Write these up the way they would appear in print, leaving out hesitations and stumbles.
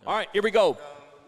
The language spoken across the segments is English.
All right, here we go.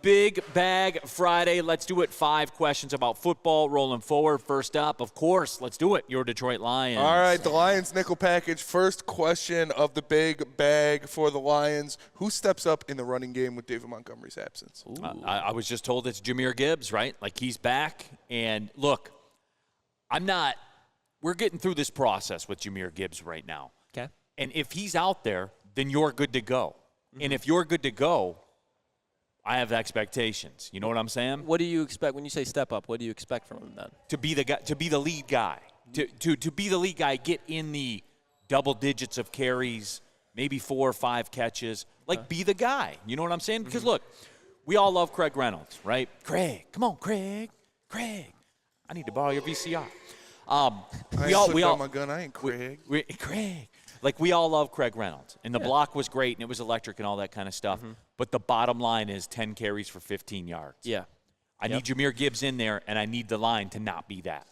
Big Bag Friday. Let's do it. 5 questions about football rolling forward. First up, of course, let's do it. Your Detroit Lions. All right, the Lions nickel package. First question of the big bag for the Lions. Who steps up in the running game with David Montgomery's absence? I was just told it's Jahmyr Gibbs, right? Like, he's back. And, look, we're getting through this process with Jahmyr Gibbs right now. Okay. And if he's out there, then you're good to go. Mm-hmm. And if you're good to go, I have expectations. You know what I'm saying? What do you expect when you say step up? What do you expect from him then? To be the guy, to be the lead guy, to be the lead guy, get in the double digits of carries, maybe 4 or 5 catches. Like, be the guy. You know what I'm saying? Because look, we all love Craig Reynolds, right? Craig, come on, Craig. I need to borrow your VCR. We all my gun. I ain't Craig. Craig. Like, we all love Craig Reynolds. And the block was great, and it was electric and all that kind of stuff. But the bottom line is 10 carries for 15 yards. Yeah. I need Jahmyr Gibbs in there, and I need the line to not be that.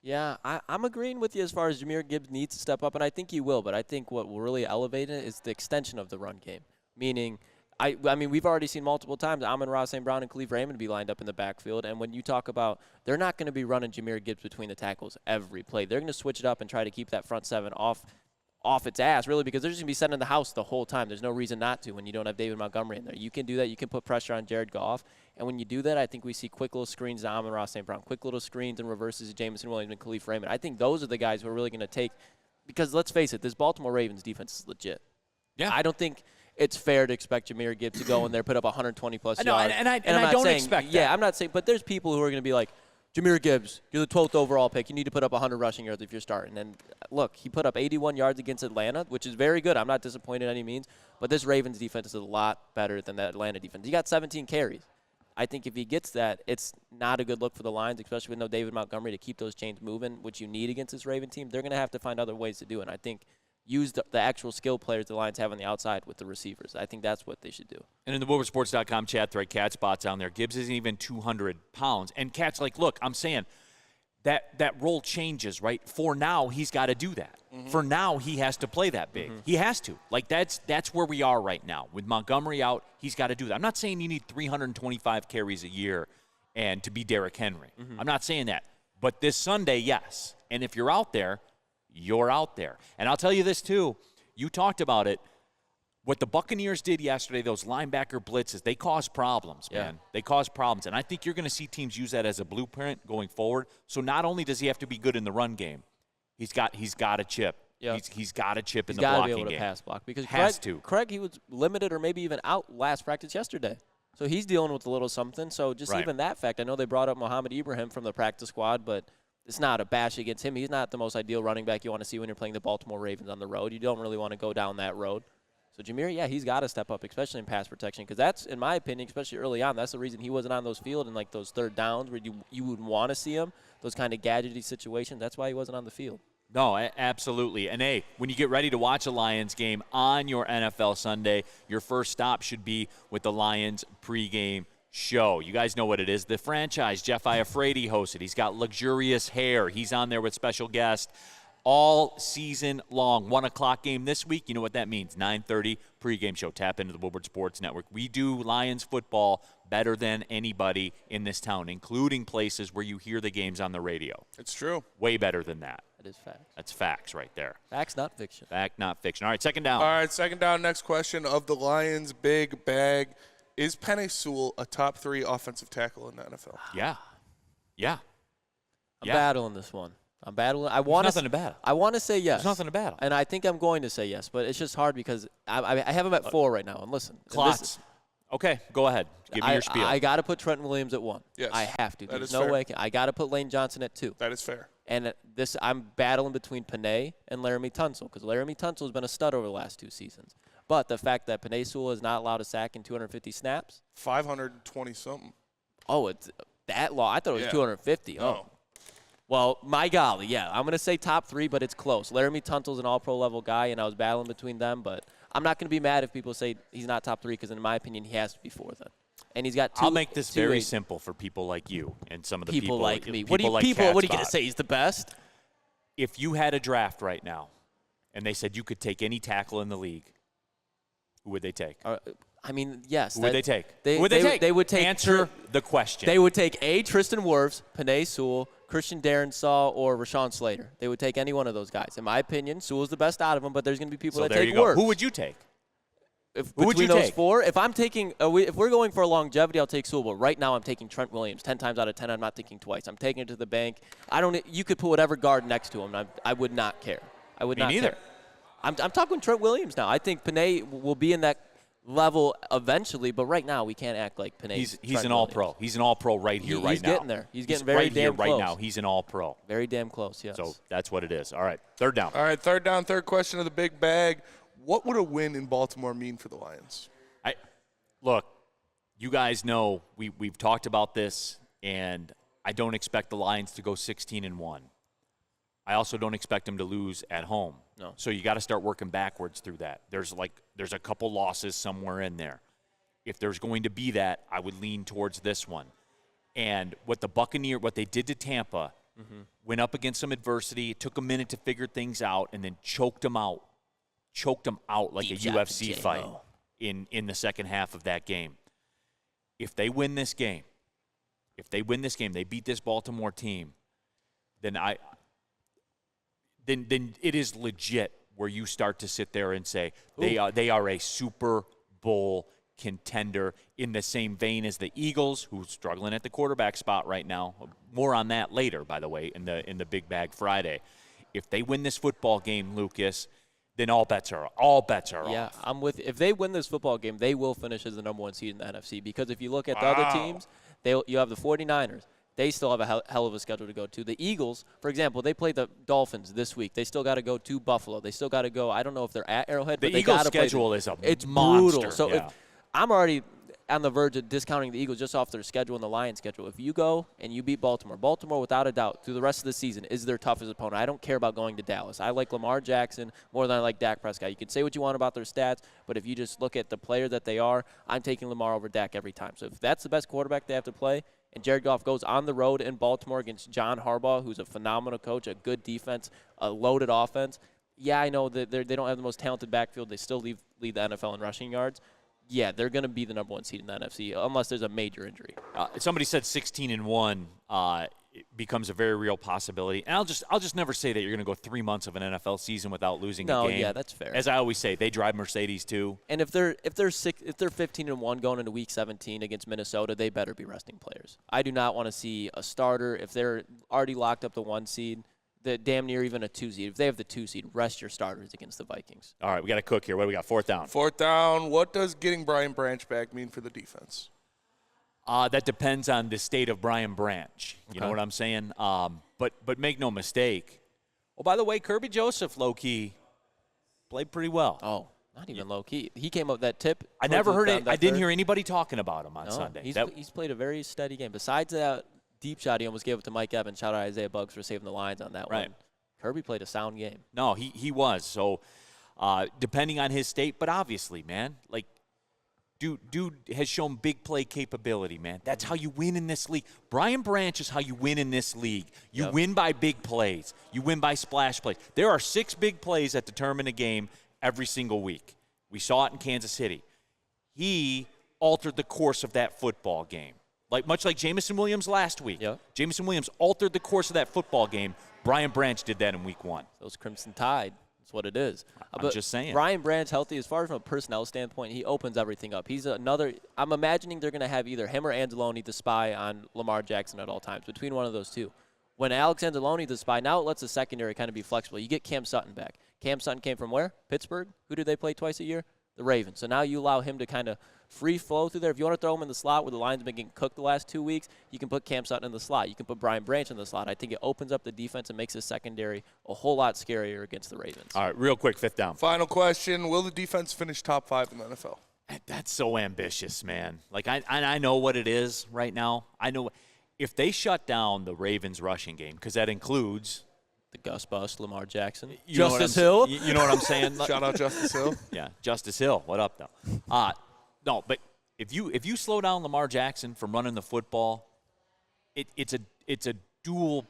Yeah, I'm agreeing with you as far as Jahmyr Gibbs needs to step up, and I think he will. But I think what will really elevate it is the extension of the run game. Meaning, I mean, we've already seen multiple times Amon-Ra St. Brown and Khalif Raymond be lined up in the backfield. And when you talk about, they're not going to be running Jahmyr Gibbs between the tackles every play. They're going to switch it up and try to keep that front 7 off its ass, really, because they're just going to be sitting in the house the whole time. There's no reason not to when you don't have David Montgomery in there. You can do that. You can put pressure on Jared Goff. And when you do that, I think we see quick little screens to Amon-Ra St. Brown, quick little screens and reverses to Jameson Williams and Khalif Raymond. I think those are the guys who are really going to take, because let's face it, this Baltimore Ravens defense is legit. Yeah. I don't think it's fair to expect Jahmyr Gibbs to go in there, put up 120-plus yards. And I don't expect that. Yeah, I'm not saying, but there's people who are going to be like, Jahmyr Gibbs, you're the 12th overall pick. You need to put up 100 rushing yards if you're starting. And look, he put up 81 yards against Atlanta, which is very good. I'm not disappointed in any means. But this Ravens defense is a lot better than that Atlanta defense. He got 17 carries. I think if he gets that, it's not a good look for the Lions, especially with no David Montgomery to keep those chains moving, which you need against this Raven team. They're going to have to find other ways to do it. And I think use the actual skill players the Lions have on the outside with the receivers. I think that's what they should do. And in the WoodwardSports.com chat thread, Cat Spot's on there. Gibbs isn't even 200 pounds. And Cat's like, look, I'm saying that role changes, right? For now, he's got to do that. For now, he has to play that big. He has to. Like, that's where we are right now. With Montgomery out, he's got to do that. I'm not saying you need 325 carries a year and to be Derrick Henry. I'm not saying that. But this Sunday, yes. And if you're out there, you're out there. And I'll tell you this, too. You talked about it. What the Buccaneers did yesterday, those linebacker blitzes, they cause problems, man. They cause problems. And I think you're going to see teams use that as a blueprint going forward. So not only does he have to be good in the run game, he's got a chip. Yep. He's got a chip in the He's got to blocking be able to game. pass block. Because Craig, he was limited or maybe even out last practice yesterday. So he's dealing with a little something. So just even that fact, I know they brought up Mohamed Ibrahim from the practice squad, but it's not a bash against him. He's not the most ideal running back you want to see when you're playing the Baltimore Ravens on the road. You don't really want to go down that road. So Jahmyr, he's got to step up, especially in pass protection, because that's, in my opinion, especially early on, that's the reason he wasn't on those field in like those third downs where you would want to see him, those kind of gadgety situations. That's why he wasn't on the field. No, absolutely. And, hey, when you get ready to watch a Lions game on your NFL Sunday, your first stop should be with the Lions pregame show. You guys know what it is. The franchise, Jeff Iafrate hosts it. He's got luxurious hair. He's on there with special guests all season long. 1 o'clock game this week. You know what that means. 9:30 pregame show. Tap into the Woodward Sports Network. We do Lions football better than anybody in this town, including places where you hear the games on the radio. It's true. Way better than that. That is facts. That's facts right there. Facts, not fiction. Fact, not fiction. All right, second down. All right, second down. Next question of the Lions' big bag. Is Penei Sewell a top 3 offensive tackle in the NFL? Yeah. I'm battling this one. I'm battling. I want nothing to battle. I want to say yes. There's nothing to battle. And I think I'm going to say yes, but it's just hard because I have him at 4 right now. And listen. Klotz. Okay, go ahead. Give me your spiel. I got to put Trenton Williams at 1. Yes. I have to. That There's is no fair. way. I got to put Lane Johnson at 2. That is fair. And I'm battling between Penei and Laramie Tunsil because Laramie Tunsil has been a stud over the last 2 seasons. But the fact that Penei Sewell is not allowed to sack in 250 snaps. 520-something. Oh, it's that low. I thought it was 250. No. Oh. Well, my golly, yeah. I'm going to say top 3, but it's close. Laramie Tunsil's an all-pro level guy, and I was battling between them. But I'm not going to be mad if people say he's not top 3 because, in my opinion, he has to be 4 then. And he's got 2. I'll make this very simple for people like you and some of the people like me. What are you going to say? He's the best? If you had a draft right now and they said you could take any tackle in the league, who would they take? I mean, yes. Who would they take? Who would they take? They would take Answer the question. They would take Tristan Wirfs, Penei Sewell, Christian Darrensaw, or Rashawn Slater. They would take any one of those guys. In my opinion, Sewell's the best out of them, but there's going to be people that take Wirfs. Who would you take? Who would you take? Between those four, if we're going for longevity, I'll take Sewell. But right now, I'm taking Trent Williams. 10 times out of 10, I'm not thinking twice. I'm taking it to the bank. You could put whatever guard next to him. I would not care. I would not neither. care. I'm talking Trent Williams now. I think Penei will be in that level eventually, but right now we can't act like Penei. He's an all-pro. He's an all-pro right here, right now. He's getting there. He's getting very right damn here, close. right now. He's an all-pro. Very damn close, yes. So that's what it is. All right, third down. All right, third down, third question of the big bag. What would a win in Baltimore mean for the Lions? Look, you guys know we've talked about this, and I don't expect the Lions to go 16-1. I also don't expect them to lose at home. No. So you got to start working backwards through that. There's a couple losses somewhere in there. If there's going to be that, I would lean towards this one. And what they did to Tampa, went up against some adversity, it took a minute to figure things out, and then choked them out like a UFC fight in the second half of that game. If they win this game, they beat this Baltimore team, then it is legit where you start to sit there and say they are a Super Bowl contender in the same vein as the Eagles, who's struggling at the quarterback spot right now. More on that later, by the way, in the Big Bag Friday. If they win this football game, Lucas, then all bets are off. Yeah, I'm with you. If they win this football game, they will finish as the number one seed in the NFC. Because if you look at the other teams, you have the 49ers. They still have a hell of a schedule to go to. The Eagles, for example, they play the Dolphins this week. They still got to go to Buffalo. They still got to go. I don't know if they're at Arrowhead, but they got to play. The Eagles' schedule is it's monster. Brutal. So I'm already on the verge of discounting the Eagles just off their schedule and the Lions' schedule. If you go and you beat Baltimore, without a doubt, through the rest of the season is their toughest opponent. I don't care about going to Dallas. I like Lamar Jackson more than I like Dak Prescott. You can say what you want about their stats, but if you just look at the player that they are, I'm taking Lamar over Dak every time. So if that's the best quarterback they have to play, and Jared Goff goes on the road in Baltimore against John Harbaugh, who's a phenomenal coach, a good defense, a loaded offense. Yeah, I know that they don't have the most talented backfield. They still lead the NFL in rushing yards. Yeah, they're going to be the number one seed in the NFC unless there's a major injury. Somebody said 16-1 it becomes a very real possibility. And I'll just never say that you're going to go 3 months of an NFL season without losing a game. Yeah, that's fair. As I always say, they drive Mercedes too. And if they're 15-1 going into Week 17 against Minnesota, they better be resting players. I do not want to see a starter if they're already locked up the 1 seed. The damn near even a 2 seed. If they have the 2 seed, rest your starters against the Vikings. All right, we got to cook here. What do we got? Fourth down. Fourth down. What does getting Brian Branch back mean for the defense? That depends on the state of Brian Branch. You know what I'm saying? But make no mistake. Oh, by the way, Kirby Joseph, low-key, played pretty well. Oh, not even low-key. He came up with that tip. I never heard it. I didn't hear anybody talking about him on Sunday. He's played a very steady game. Besides that deep shot, he almost gave it to Mike Evans. Shout out Isaiah Buggs for saving the lines on that one. Kirby played a sound game. No, he was. So depending on his state, but obviously, man, like, Dude has shown big play capability, man. That's how you win in this league. Brian Branch is how you win in this league. You win by big plays. You win by splash plays. There are 6 big plays that determine a game every single week. We saw it in Kansas City. He altered the course of that football game. Much like Jameson Williams last week. Yep. Jameson Williams altered the course of that football game. Brian Branch did that in week 1. Those Crimson Tide. That's what it is. I'm just saying. Brian Branch healthy, as far as from a personnel standpoint, he opens everything up. He's another – I'm imagining they're going to have either him or Anzalone the spy on Lamar Jackson at all times, between one of those two. When Alex Anzalone the spy, now it lets the secondary kind of be flexible. You get Cam Sutton back. Cam Sutton came from where? Pittsburgh. Who do they play twice a year? The Ravens. So now you allow him to kind of free flow through there. If you want to throw him in the slot where the line's been getting cooked the last 2 weeks, you can put Cam Sutton in the slot. You can put Brian Branch in the slot. I think it opens up the defense and makes the secondary a whole lot scarier against the Ravens. All right, real quick, 5th down. Final question. Will the defense finish top 5 in the NFL? That's so ambitious, man. I know what it is right now. I know if they shut down the Ravens rushing game, because that includes the Gus Bus, Lamar Jackson, Justice Hill. You know what I'm saying? Shout out Justice Hill. Yeah, Justice Hill. What up, though? No, but if you slow down Lamar Jackson from running the football, it's a dual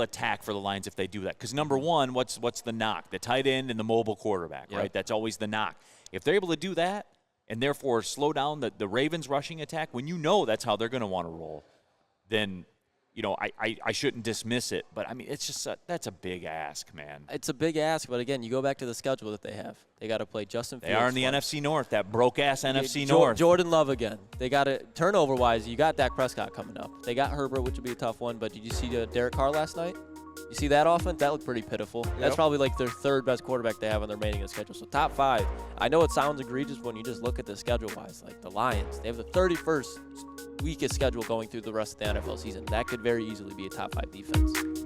attack for the Lions if they do that. Because number one, what's the knock? The tight end and the mobile quarterback, right? That's always the knock. If they're able to do that, and therefore slow down the Ravens' rushing attack, when you know that's how they're going to want to roll, then I shouldn't dismiss it. But, I mean, it's just that's a big ask, man. It's a big ask, but, again, you go back to the schedule that they have. They got to play Justin Fields. They are in the NFC North, that broke-ass NFC North. Jordan Love again. They got it turnover-wise. You got Dak Prescott coming up. They got Herbert, which will be a tough one. But did you see Derek Carr last night? You see that offense? That looked pretty pitiful. Yep. That's probably like their third best quarterback they have on their remaining schedule. So top 5. I know it sounds egregious when you just look at the schedule-wise. Like the Lions, they have the 31st weakest schedule going through the rest of the NFL season. That could very easily be a top 5 defense.